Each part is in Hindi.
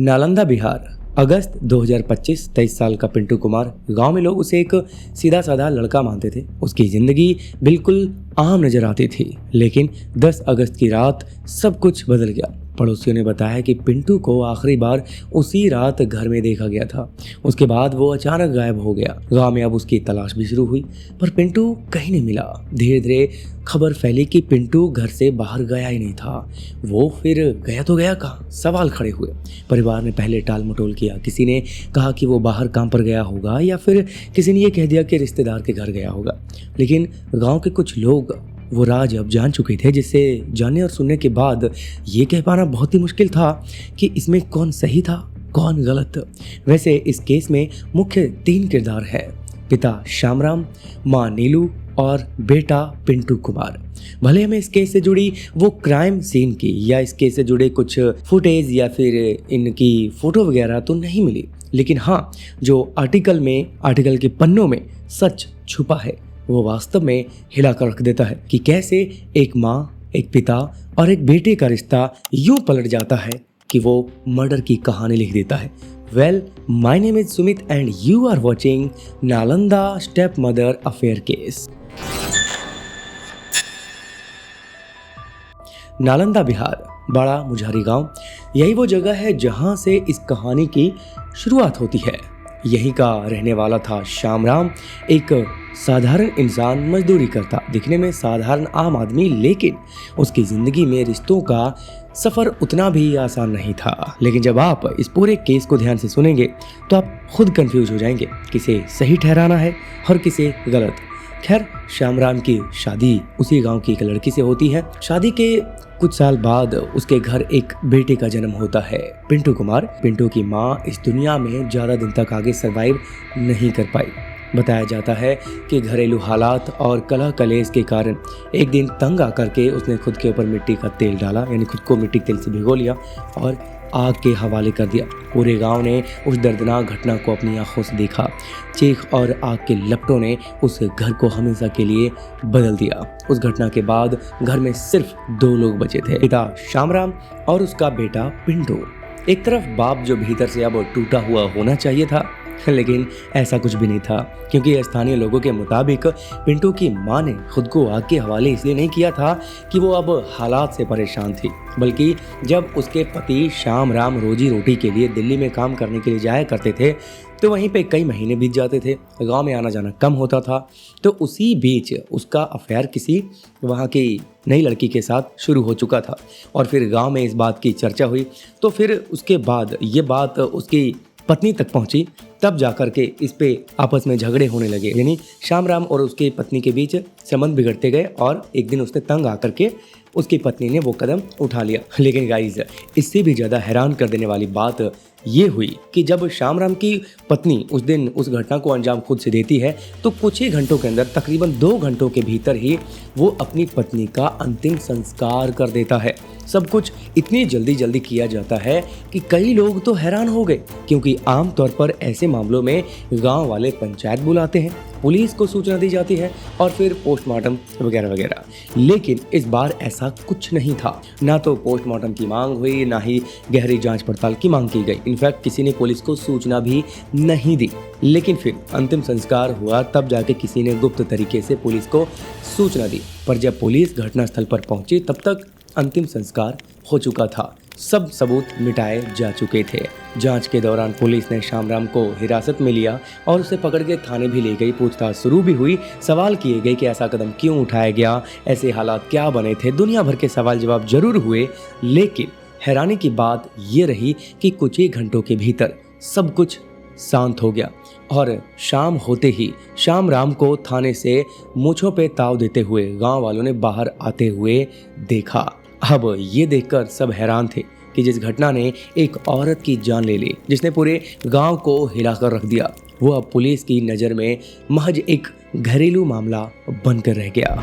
नालंदा बिहार, अगस्त 2025। 23 साल का पिंटू कुमार। गांव में लोग उसे एक सीधा साधा लड़का मानते थे। उसकी जिंदगी बिल्कुल आम नजर आती थी, लेकिन 10 अगस्त की रात सब कुछ बदल गया। पड़ोसियों ने बताया कि पिंटू को आखिरी बार उसी रात घर में देखा गया था। उसके बाद वो अचानक गायब हो गया। गांव में अब उसकी तलाश भी शुरू हुई, पर पिंटू कहीं नहीं मिला। धीरे धीरे खबर फैली कि पिंटू घर से बाहर गया ही नहीं था। वो फिर गया तो गया कहाँ? सवाल खड़े हुए। परिवार ने पहले टाल मटोल किया। किसी ने कहा कि वो बाहर काम पर गया होगा, या फिर किसी ने ये कह दिया कि रिश्तेदार के घर गया होगा। लेकिन गांव के कुछ लोग वो राज अब जान चुके थे, जिसे जानने और सुनने के बाद ये कह पाना बहुत ही मुश्किल था कि इसमें कौन सही था कौन गलत। वैसे इस केस में मुख्य 3 किरदार हैं: पिता श्यामराम, माँ नीलू और बेटा पिंटू कुमार। भले हमें इस केस से जुड़ी वो क्राइम सीन की या इस केस से जुड़े कुछ फुटेज या फिर इनकी फोटो वगैरह तो नहीं मिली, लेकिन हाँ, जो आर्टिकल के पन्नों में सच छुपा है वो वास्तव में हिला कर रख देता है कि कैसे एक माँ, एक पिता और एक बेटे का रिश्ता यूं पलट जाता है कि वो मर्डर की कहानी लिख देता है। Well, my name is Sumit and you are watching Nalanda step mother affair case. Nalanda Bihar, बड़ा मुजहरी गांव, यही वो जगह है जहां से इस कहानी की शुरुआत होती है। यहीं का रहने वाला था श्यामराम, एक साधारण इंसान, मजदूरी करता, दिखने में साधारण आम आदमी, लेकिन उसकी जिंदगी में रिश्तों का सफर उतना भी आसान नहीं था। लेकिन जब आप इस पूरे केस को ध्यान से सुनेंगे तो आप खुद कंफ्यूज हो जाएंगे किसे सही ठहराना है और किसे गलत। खैर, श्यामराम की शादी उसी गांव की एक लड़की से होती है। शादी के कुछ साल बाद उसके घर एक बेटे का जन्म होता है, पिंटू कुमार। पिंटू की माँ इस दुनिया में ज्यादा दिन तक आगे सरवाइव नहीं कर पाई। बताया जाता है कि घरेलू हालात और कलह कलेश के कारण एक दिन तंग आकर के उसने खुद के ऊपर मिट्टी का तेल डाला, यानी खुद को मिट्टी के तेल से भिगो लिया और आग के हवाले कर दिया। पूरे गांव ने उस दर्दनाक घटना को अपनी आंखों से देखा। चीख और आग के लपटों ने उस घर को हमेशा के लिए बदल दिया। उस घटना के बाद घर में सिर्फ 2 लोग बचे थे, पिता श्यामराम और उसका बेटा पिंटू। एक तरफ बाप जो भीतर से अब टूटा हुआ होना चाहिए था, लेकिन ऐसा कुछ भी नहीं था, क्योंकि स्थानीय लोगों के मुताबिक पिंटू की मां ने खुद को आग के हवाले इसलिए नहीं किया था कि वो अब हालात से परेशान थी, बल्कि जब उसके पति श्यामराम रोजी रोटी के लिए दिल्ली में काम करने के लिए जाया करते थे तो वहीं पे कई महीने बीत जाते थे, गांव में आना जाना कम होता था। तो उसी बीच उसका अफेयर किसी वहाँ की नई लड़की के साथ शुरू हो चुका था और फिर गांव में इस बात की चर्चा हुई। तो फिर उसके बाद ये बात उसकी पत्नी तक पहुंची, तब जाकर के इस पे आपस में झगड़े होने लगे, यानी श्यामराम और उसकी पत्नी के बीच संबंध बिगड़ते गए और एक दिन उसने तंग आकर के उसकी पत्नी ने वो कदम उठा लिया। लेकिन गाइज, इससे भी ज़्यादा हैरान कर देने वाली बात ये हुई कि जब श्यामराम की पत्नी उस दिन उस घटना को अंजाम खुद से देती है तो कुछ ही घंटों के अंदर, तकरीबन 2 घंटों के भीतर ही वो अपनी पत्नी का अंतिम संस्कार कर देता है। सब कुछ इतनी जल्दी किया जाता है कि कई लोग तो हैरान हो गए, क्योंकि आमतौर पर ऐसे मामलों में गांव वाले पंचायत बुलाते हैं, पुलिस को सूचना दी जाती है और फिर पोस्टमार्टम वगैरह वगैरह। लेकिन इस बार ऐसा कुछ नहीं था। ना तो पोस्टमार्टम की मांग हुई, ना ही गहरी जांच पड़ताल की मांग की गई। इनफैक्ट किसी ने पुलिस को सूचना भी नहीं दी। लेकिन फिर अंतिम संस्कार हुआ, तब जाके किसी ने गुप्त तरीके से पुलिस को सूचना दी। पर जब पुलिस घटनास्थल पर पहुंची तब तक अंतिम संस्कार हो चुका था। सब सबूत मिटाए जा चुके थे। जांच के दौरान पुलिस ने श्यामराम को हिरासत में लिया और उसे पकड़ के थाने भी ले गई। पूछताछ शुरू भी हुई। सवाल किए गए कि ऐसा कदम क्यों उठाया गया, ऐसे हालात क्या बने थे। दुनिया भर के सवाल जवाब जरूर हुए, लेकिन हैरानी की बात ये रही कि कुछ ही घंटों के भीतर सब कुछ शांत हो गया और शाम होते ही श्यामराम को थाने से मूंछों पे ताव देते हुए गांव वालों ने बाहर आते हुए देखा। अब ये देखकर सब हैरान थे कि जिस घटना ने एक औरत की जान ले ली, जिसने पूरे गांव को हिलाकर रख दिया, वो अब पुलिस की नज़र में महज एक घरेलू मामला बनकर रह गया।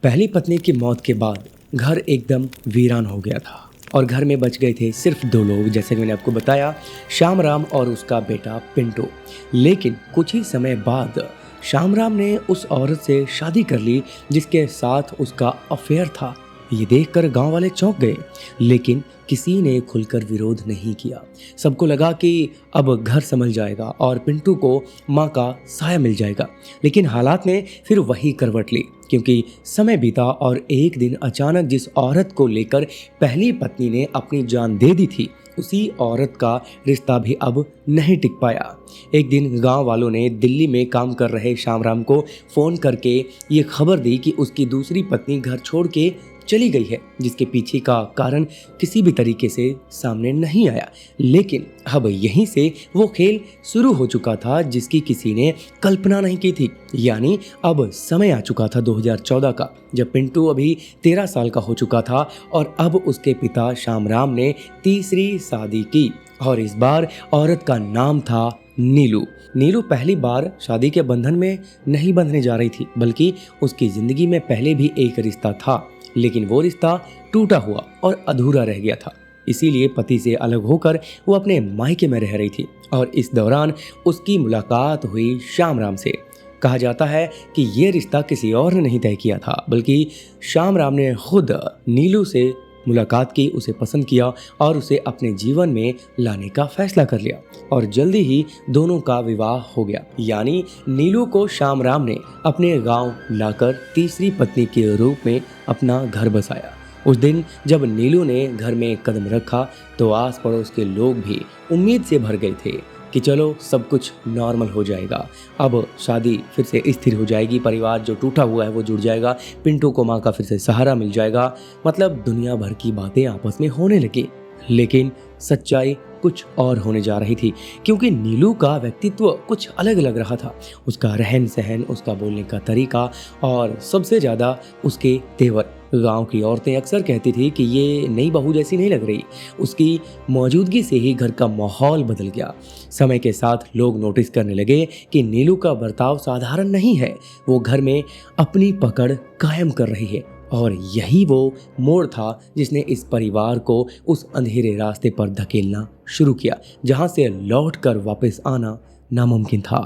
पहली पत्नी की मौत के बाद घर एकदम वीरान हो गया था और घर में बच गए थे सिर्फ 2 लोग, जैसे कि मैंने आपको बताया, श्यामराम और उसका बेटा पिंटू। लेकिन कुछ ही समय बाद श्यामराम ने उस औरत से शादी कर ली जिसके साथ उसका अफेयर था। ये देखकर गांव वाले चौंक गए, लेकिन किसी ने खुलकर विरोध नहीं किया। सबको लगा कि अब घर संभल जाएगा और पिंटू को माँ का साया मिल जाएगा। लेकिन हालात ने फिर वही करवट ली, क्योंकि समय बीता और एक दिन अचानक जिस औरत को लेकर पहली पत्नी ने अपनी जान दे दी थी, उसी औरत का रिश्ता भी अब नहीं टिक पाया। एक दिन गांव वालों ने दिल्ली में काम कर रहे श्यामराम को फ़ोन करके ये खबर दी कि उसकी दूसरी पत्नी घर छोड़ के चली गई है, जिसके पीछे का कारण किसी भी तरीके से सामने नहीं आया। लेकिन अब यहीं से वो खेल शुरू हो चुका था जिसकी किसी ने कल्पना नहीं की थी। यानी अब समय आ चुका था 2014 का, जब पिंटू अभी 13 साल का हो चुका था और अब उसके पिता श्यामराम ने तीसरी शादी की और इस बार औरत का नाम था नीलू। नीलू पहली बार शादी के बंधन में नहीं बंधने जा रही थी, बल्कि उसकी जिंदगी में पहले भी एक रिश्ता था, लेकिन वो रिश्ता टूटा हुआ और अधूरा रह गया था। इसीलिए पति से अलग होकर वो अपने मायके में रह रही थी और इस दौरान उसकी मुलाकात हुई श्यामराम से। कहा जाता है कि ये रिश्ता किसी और ने नहीं तय किया था, बल्कि श्यामराम ने खुद नीलू से मुलाकात की, उसे पसंद किया और उसे अपने जीवन में लाने का फैसला कर लिया और जल्दी ही दोनों का विवाह हो गया। यानी नीलू को श्यामराम ने अपने गांव लाकर तीसरी पत्नी के रूप में अपना घर बसाया। उस दिन जब नीलू ने घर में कदम रखा तो आस पड़ोस के लोग भी उम्मीद से भर गए थे कि चलो सब कुछ नॉर्मल हो जाएगा, अब शादी फिर से स्थिर हो जाएगी, परिवार जो टूटा हुआ है वो जुड़ जाएगा, पिंटू को माँ का फिर से सहारा मिल जाएगा, मतलब दुनिया भर की बातें आपस में होने लगी। लेकिन सच्चाई कुछ और होने जा रही थी, क्योंकि नीलू का व्यक्तित्व कुछ अलग अलग रहा था। उसका रहन सहन, उसका बोलने का तरीका और सबसे ज़्यादा उसके तेवर। गांव की औरतें अक्सर कहती थी कि ये नई बहू जैसी नहीं लग रही। उसकी मौजूदगी से ही घर का माहौल बदल गया। समय के साथ लोग नोटिस करने लगे कि नीलू का बर्ताव साधारण नहीं है, वो घर में अपनी पकड़ कायम कर रही है। और यही वो मोड़ था जिसने इस परिवार को उस अंधेरे रास्ते पर धकेलना शुरू किया, जहां से लौटकर वापस आना नामुमकिन था।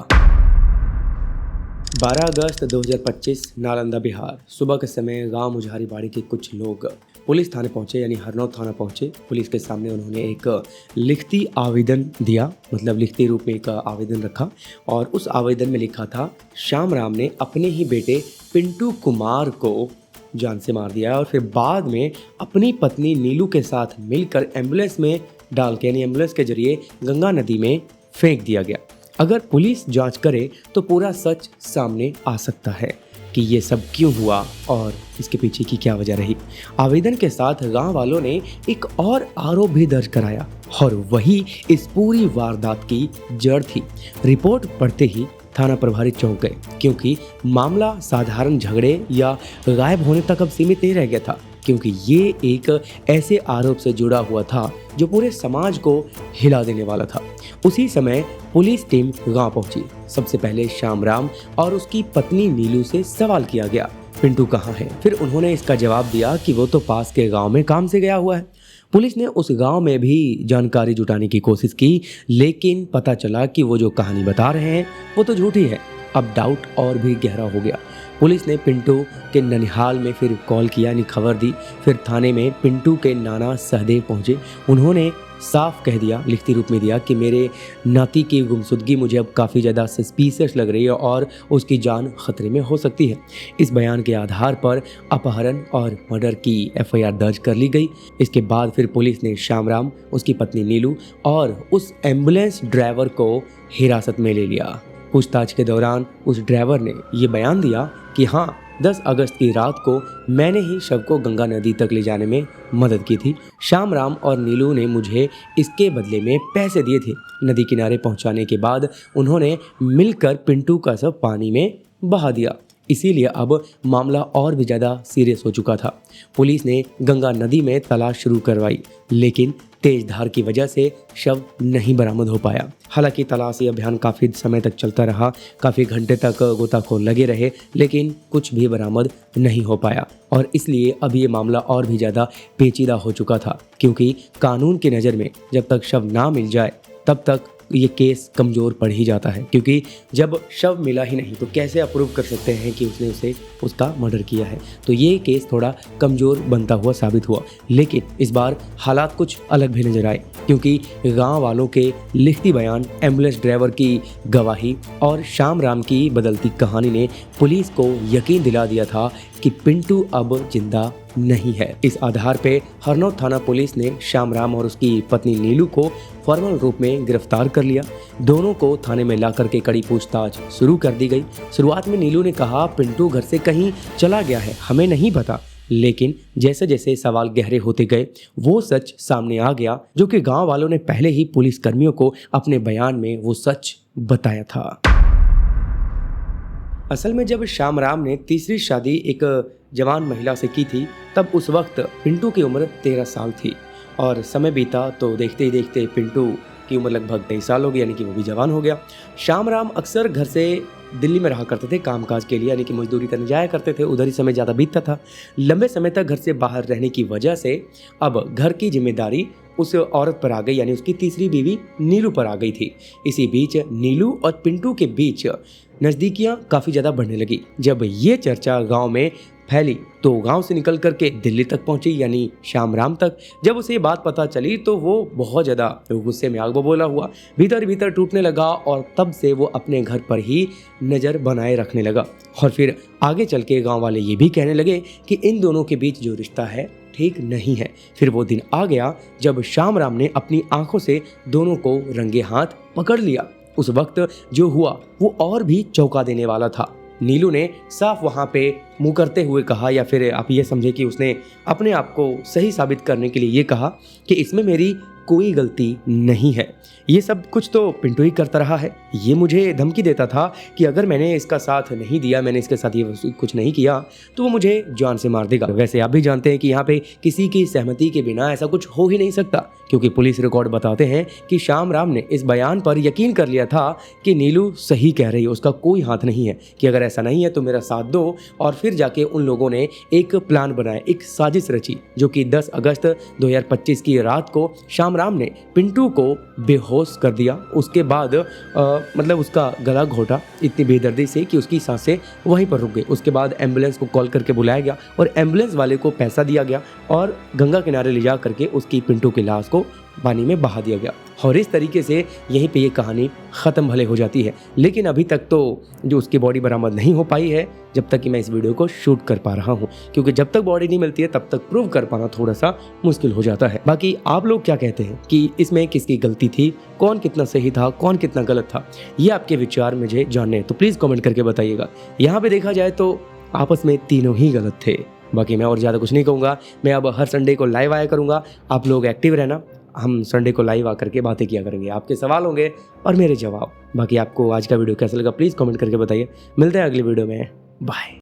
12 अगस्त 2025 नालंदा बिहार। सुबह के समय गांव मुजहरीबाड़ी के कुछ लोग पुलिस थाने पहुंचे, यानी हरनौत थाना पहुंचे। पुलिस के सामने उन्होंने एक लिखती आवेदन दिया, मतलब लिखती रूप में एक आवेदन रखा और उस आवेदन में लिखा था, श्यामराम ने अपने ही बेटे पिंटू कुमार को जान से मार दिया और फिर बाद में अपनी पत्नी नीलू के साथ मिलकर एम्बुलेंस में डाल के, यानी एम्बुलेंस के जरिए गंगा नदी में फेंक दिया गया। अगर पुलिस जांच करे तो पूरा सच सामने आ सकता है कि ये सब क्यों हुआ और इसके पीछे की क्या वजह रही। आवेदन के साथ गांव वालों ने एक और आरोप भी दर्ज कराया और वही इस पूरी वारदात की जड़ थी। रिपोर्ट पढ़ते ही थाना प्रभारी चौंक गए, क्योंकि मामला साधारण झगड़े या गायब होने तक अब सीमित नहीं रह गया था, क्योंकि ये एक ऐसे आरोप से जुड़ा हुआ था जो पूरे समाज को हिला देने वाला था। उसी समय पुलिस टीम गांव पहुंची। सबसे पहले श्यामराम और उसकी पत्नी नीलू से सवाल किया गया, पिंटू कहाँ है? फिर उन्होंने इसका जवाब दिया कि वो तो पास के गांव में काम से गया हुआ है। पुलिस ने उस गांव में भी जानकारी जुटाने की कोशिश की, लेकिन पता चला कि वो जो कहानी बता रहे हैं वो तो झूठी है। अब डाउट और भी गहरा हो गया। पुलिस ने पिंटू के ननिहाल में फिर कॉल किया, यानी खबर दी। फिर थाने में पिंटू के नाना सहदेव पहुंचे। उन्होंने साफ कह दिया, लिखती रूप में दिया कि मेरे नाती की गुमशुदगी मुझे अब काफ़ी ज़्यादा सस्पिशियस लग रही है और उसकी जान खतरे में हो सकती है। इस बयान के आधार पर अपहरण और मर्डर की एफआईआर दर्ज कर ली गई। इसके बाद फिर पुलिस ने श्यामराम, उसकी पत्नी नीलू और उस एम्बुलेंस ड्राइवर को हिरासत में ले लिया। पूछताछ के दौरान उस ड्राइवर ने ये बयान दिया कि हाँ, 10 अगस्त की रात को मैंने ही शव को गंगा नदी तक ले जाने में मदद की थी। श्यामराम और नीलू ने मुझे इसके बदले में पैसे दिए थे। नदी किनारे पहुंचाने के बाद उन्होंने मिलकर पिंटू का शव पानी में बहा दिया। इसीलिए अब मामला और भी ज़्यादा सीरियस हो चुका था। पुलिस ने गंगा नदी में तलाश शुरू करवाई, लेकिन तेज धार की वजह से शव नहीं बरामद हो पाया। हालांकि तलाशी अभियान काफ़ी समय तक चलता रहा, काफ़ी घंटे तक गोताखोर लगे रहे, लेकिन कुछ भी बरामद नहीं हो पाया। और इसलिए अब ये मामला और भी ज़्यादा पेचीदा हो चुका था, क्योंकि कानून की नज़र में जब तक शव ना मिल जाए तब तक ये केस कमज़ोर पड़ ही जाता है, क्योंकि जब शव मिला ही नहीं तो कैसे अप्रूव कर सकते हैं कि उसने उसका मर्डर किया है। तो ये केस थोड़ा कमज़ोर बनता हुआ साबित हुआ। लेकिन इस बार हालात कुछ अलग भी नजर आए, क्योंकि गांव वालों के लिखती बयान, एम्बुलेंस ड्राइवर की गवाही और श्याम राम की बदलती कहानी ने पुलिस को यकीन दिला दिया था कि पिंटू अब जिंदा नहीं है। इस आधार पे हरनौत थाना पुलिस ने श्याम राम और उसकी पत्नी नीलू को फॉर्मल रूप में गिरफ्तार कर लिया। दोनों को थाने में लाकर के कड़ी पूछताछ शुरू कर दी गई। शुरुआत में नीलू ने कहा पिंटू घर से कहीं चला गया है, हमें नहीं पता। लेकिन जैसे जैसे सवाल गहरे होते गए वो सच सामने आ गया, जो कि गांव वालों ने पहले ही पुलिस कर्मियों को अपने बयान में वो सच बताया था। असल में जब श्याम राम ने तीसरी शादी एक जवान महिला से की थी, तब उस वक्त पिंटू की उम्र 13 साल थी और समय बीता तो देखते ही देखते पिंटू की उम्र लगभग 23 साल हो गई, यानी कि वो भी जवान हो गया। श्याम राम अक्सर घर से दिल्ली में रहा करते थे कामकाज के लिए, यानी कि मजदूरी करने जाया करते थे, उधर ही समय ज़्यादा बीतता था। लंबे समय तक घर से बाहर रहने की वजह से अब घर की जिम्मेदारी उस औरत पर आ गई, यानी उसकी तीसरी बीवी नीलू पर आ गई थी। इसी बीच नीलू और पिंटू के बीच नज़दीकियाँ काफ़ी ज़्यादा बढ़ने लगी। जब ये चर्चा गांव में फैली तो गांव से निकल करके दिल्ली तक पहुंची, यानी श्याम राम तक। जब उसे ये बात पता चली तो वो बहुत ज़्यादा गुस्से में आग बबूला हुआ, भीतर भीतर टूटने लगा और तब से वो अपने घर पर ही नज़र बनाए रखने लगा। और फिर आगे चल के गाँव वाले ये भी कहने लगे कि इन दोनों के बीच जो रिश्ता है ठीक नहीं है। फिर वो दिन आ गया जब श्याम राम ने अपनी आंखों से दोनों को रंगे हाथ पकड़ लिया। उस वक्त जो हुआ वो और भी चौंका देने वाला था। नीलू ने साफ वहाँ पे मुंह करते हुए कहा, या फिर आप ये समझे कि उसने अपने आप को सही साबित करने के लिए ये कहा कि इसमें मेरी कोई गलती नहीं है, ये सब कुछ तो पिंटू ही करता रहा है। ये मुझे धमकी देता था कि अगर मैंने इसका साथ नहीं दिया, मैंने इसके साथ ये कुछ नहीं किया तो वो मुझे जान से मार देगा। वैसे आप भी जानते हैं कि यहाँ पे किसी की सहमति के बिना ऐसा कुछ हो ही नहीं सकता, क्योंकि पुलिस रिकॉर्ड बताते हैं कि श्याम राम ने इस बयान पर यकीन कर लिया था कि नीलू सही कह रही है, उसका कोई हाथ नहीं है, कि अगर ऐसा नहीं है तो मेरा साथ दो। और फिर जाके उन लोगों ने एक प्लान बनाया, एक साजिश रची, जो कि 10 अगस्त 2025 की रात को श्याम राम ने पिंटू को बेहोश कर दिया। उसके बाद मतलब उसका गला घोटा इतनी बेदर्दी से कि उसकी सांसें वहीं पर रुक गई। उसके बाद एम्बुलेंस को कॉल करके बुलाया गया और एम्बुलेंस वाले को पैसा दिया गया और गंगा किनारे ले जा करके उसकी पिंटू की लाश को पानी में बहा दिया गया। और इस तरीके से यहीं पे ये कहानी ख़त्म भले हो जाती है। लेकिन अभी तक तो जो उसकी बॉडी बरामद नहीं हो पाई है, जब तक कि मैं इस वीडियो को शूट कर पा रहा हूँ, क्योंकि जब तक बॉडी नहीं मिलती है तब तक प्रूव कर पाना थोड़ा सा मुश्किल हो जाता है। बाकी आप लोग क्या कहते हैं कि इसमें किसकी गलती थी, कौन कितना सही था, कौन कितना गलत था, ये आपके विचार मुझे जानने हैं तो प्लीज़ कॉमेंट करके बताइएगा। यहाँ पर देखा जाए तो आपस में तीनों ही गलत थे। बाकी मैं और ज़्यादा कुछ नहीं कहूँगा। मैं अब हर संडे को लाइव आया करूँगा, आप लोग एक्टिव रहना। हम संडे को लाइव आकर के बातें किया करेंगे, आपके सवाल होंगे और मेरे जवाब। बाकी आपको आज का वीडियो कैसा लगा प्लीज़ कमेंट करके बताइए। मिलते हैं अगली वीडियो में, बाय।